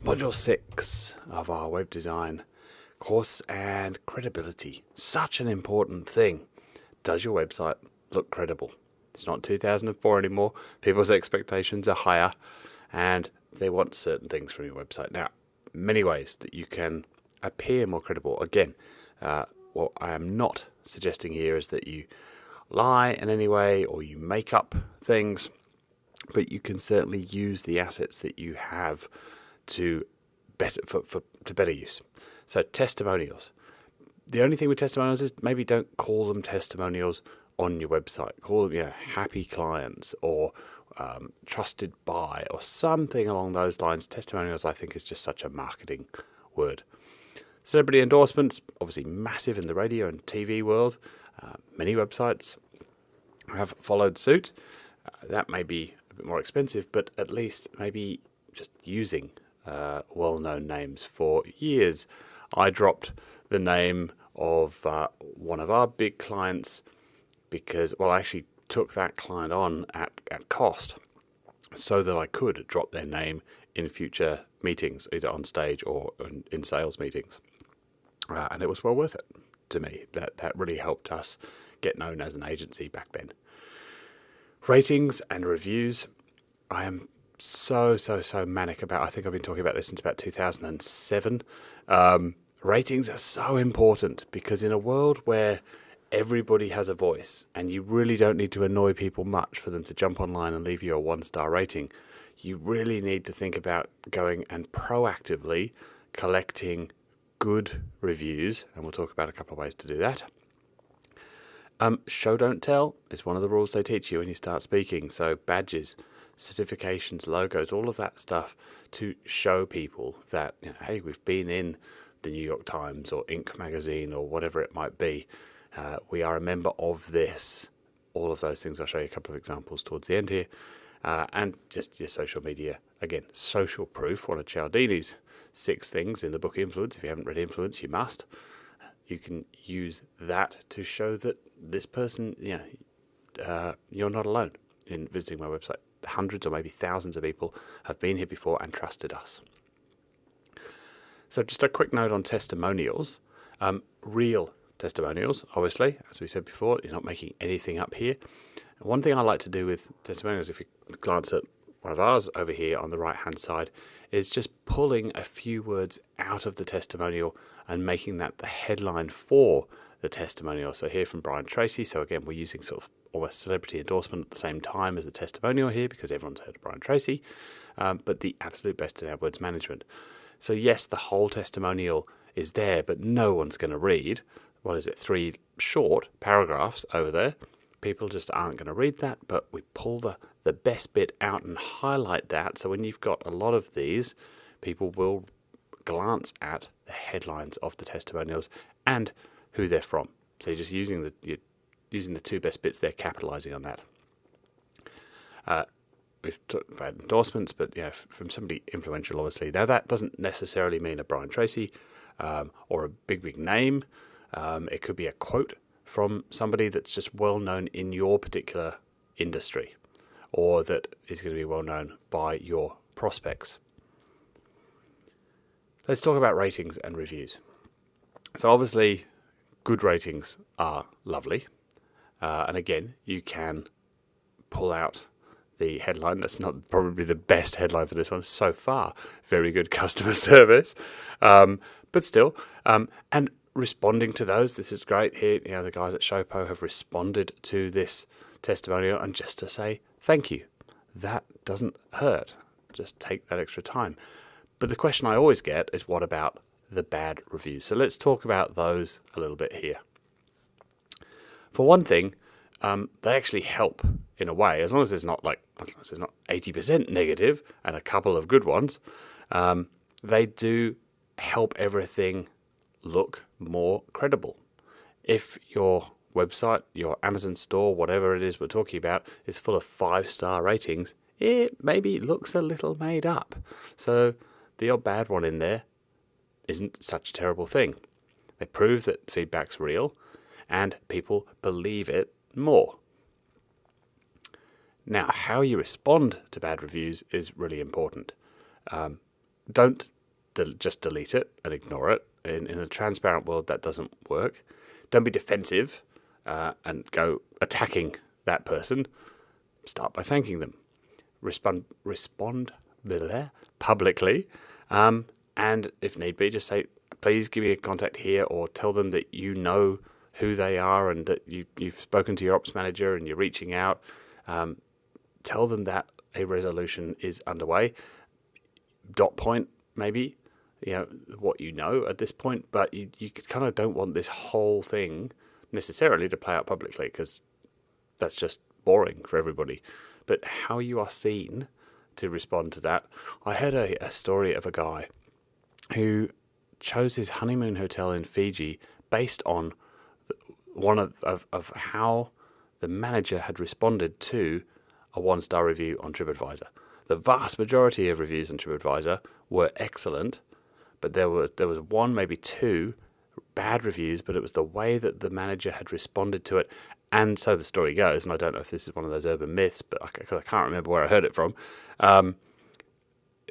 Module 6 of our web design course, and credibility. Such an important thing. Does your website look credible? It's not 2004 anymore. People's expectations are higher and they want certain things from your website. Now, many ways that you can appear more credible. Again, what I am not suggesting here is that you lie in any way or you make up things, but you can certainly use the assets that you have to better use. So testimonials. The only thing with testimonials is maybe don't call them testimonials on your website. Call them happy clients or trusted by or something along those lines. Testimonials, I think, is just such a marketing word. Celebrity endorsements, obviously massive in the radio and TV world. Many websites have followed suit. That may be a bit more expensive, but at least maybe just using well-known names. For years, I dropped the name of one of our big clients because, I actually took that client on at cost so that I could drop their name in future meetings, either on stage or in sales meetings. And it was well worth it to me. That really helped us get known as an agency back then. Ratings and reviews. I am so manic about. I think I've been talking about this since about 2007. Ratings are so important because in a world where everybody has a voice and you really don't need to annoy people much for them to jump online and leave you a 1-star rating, you really need to think about going and proactively collecting good reviews, and we'll talk about a couple of ways to do that. Show don't tell is one of the rules they teach you when you start speaking. So badges, certifications, logos, all of that stuff to show people that, hey, we've been in the New York Times or Inc. magazine or whatever it might be. We are a member of this. All of those things. I'll show you a couple of examples towards the end here. And just your social media. Again, social proof, one of Cialdini's 6 things in the book Influence. If you haven't read Influence, you must. You can use that to show that this person, you're not alone in visiting my website. Hundreds or maybe thousands of people have been here before and trusted us. So just a quick note on testimonials. Real testimonials, obviously, as we said before, you're not making anything up here. One thing I like to do with testimonials, if you glance at one of ours over here on the right-hand side, is just pulling a few words out of the testimonial and making that the headline for the testimonial. So here from Brian Tracy. So again, we're using sort of almost celebrity endorsement at the same time as the testimonial here because everyone's heard of Brian Tracy, but the absolute best in AdWords management. So yes, the whole testimonial is there, but no one's going to read, 3 short paragraphs over there. People just aren't going to read that, but we pull the best bit out and highlight that. So when you've got a lot of these, people will glance at the headlines of the testimonials and who they're from. So you're just using the 2 best bits there, capitalizing on that. We've talked about endorsements, but from somebody influential, obviously. Now that doesn't necessarily mean a Brian Tracy or a big name. It could be a quote from somebody that's just well known in your particular industry, or that is going to be well known by your prospects. Let's talk about ratings and reviews. So obviously, good ratings are lovely. And again, you can pull out the headline. That's not probably the best headline for this one so far. Very good customer service. But still, and responding to those, this is great here. The guys at Showpo have responded to this testimonial, and just to say thank you. That doesn't hurt. Just take that extra time. But the question I always get is, what about the bad reviews? So let's talk about those a little bit here. For one thing, they actually help in a way, as long as there's not 80% negative and a couple of good ones. They do help everything look more credible. If your website, your Amazon store, whatever it is we're talking about, is full of 5-star ratings, it maybe looks a little made up. So the odd bad one in there isn't such a terrible thing. They prove that feedback's real and people believe it more. Now, how you respond to bad reviews is really important. don't just delete it and ignore it. In a transparent world, that doesn't work. Don't be defensive and go attacking that person. Start by thanking them. Respond publicly, and if need be, just say, please give me a contact here, or tell them that you know who they are and that you've spoken to your ops manager and you're reaching out. Tell them that a resolution is underway. Dot point, maybe, what you know at this point, but you kind of don't want this whole thing necessarily to play out publicly, because that's just boring for everybody. But how you are seen to respond to that. I heard a story of a guy who chose his honeymoon hotel in Fiji based on one of how the manager had responded to a 1-star review on TripAdvisor. The vast majority of reviews on TripAdvisor were excellent, but there was one, maybe two bad reviews, but it was the way that the manager had responded to it. And so the story goes, and I don't know if this is one of those urban myths, but I can't remember where I heard it from.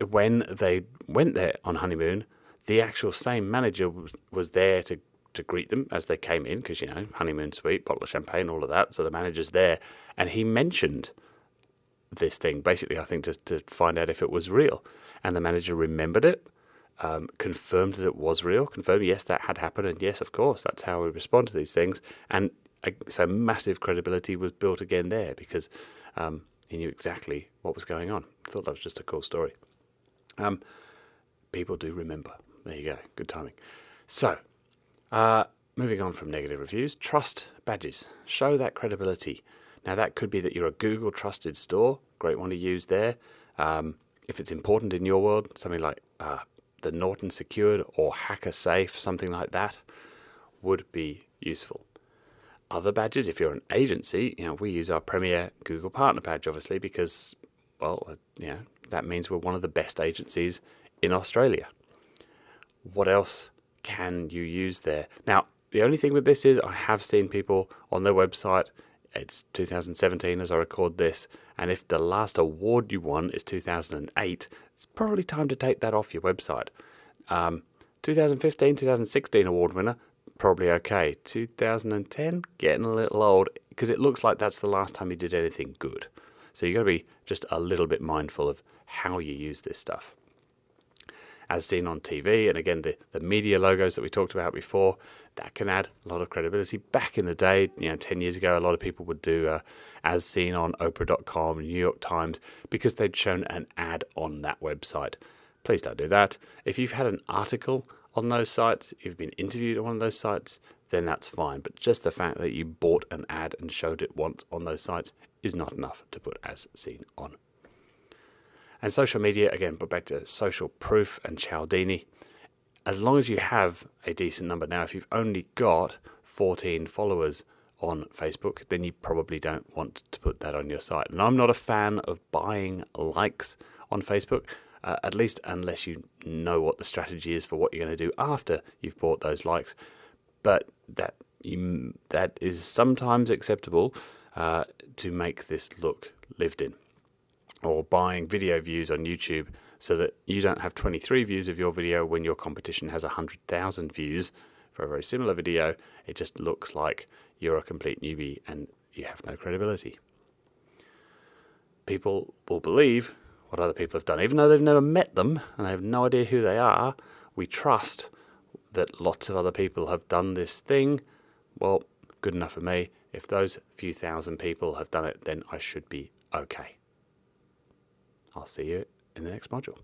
When they went there on honeymoon, the actual same manager was there to greet them as they came in, because, honeymoon suite, bottle of champagne, all of that. So the manager's there, and he mentioned this thing, basically, I think, to find out if it was real. And the manager remembered it, confirmed that it was real, confirmed, yes, that had happened, and yes, of course, that's how we respond to these things. And so massive credibility was built again there, because he knew exactly what was going on. I thought that was just a cool story. People do remember. There you go. Good timing. So, moving on from negative reviews, trust badges. Show that credibility. Now, that could be that you're a Google trusted store. Great one to use there. If it's important in your world, something like the Norton Secured or Hacker Safe, something like that, would be useful. Other badges, if you're an agency, we use our Premier Google Partner Badge, obviously, because, that means we're one of the best agencies in Australia. What else can you use there? Now, the only thing with this is I have seen people on their website, it's 2017 as I record this, and if the last award you won is 2008, it's probably time to take that off your website. 2015, 2016 award winner, probably okay. 2010, getting a little old, because it looks like that's the last time you did anything good. So you've got to be just a little bit mindful of how you use this stuff. As seen on TV, and again, the media logos that we talked about before, that can add a lot of credibility. Back in the day, 10 years ago, a lot of people would do as seen on Oprah.com, New York Times, because they'd shown an ad on that website. Please don't do that. If you've had an article on those sites, you've been interviewed on one of those sites, then that's fine. But just the fact that you bought an ad and showed it once on those sites is not enough to put as seen on. And social media, again, but back to social proof and Cialdini. As long as you have a decent number. Now, if you've only got 14 followers on Facebook, then you probably don't want to put that on your site. And I'm not a fan of buying likes on Facebook, at least unless you know what the strategy is for what you're going to do after you've bought those likes. But that is sometimes acceptable to make this look lived in. Or buying video views on YouTube so that you don't have 23 views of your video when your competition has 100,000 views for a very similar video. It just looks like you're a complete newbie and you have no credibility. People will believe what other people have done, even though they've never met them and they have no idea who they are. We trust that lots of other people have done this thing. Well, good enough for me. If those few thousand people have done it, then I should be okay. I'll see you in the next module.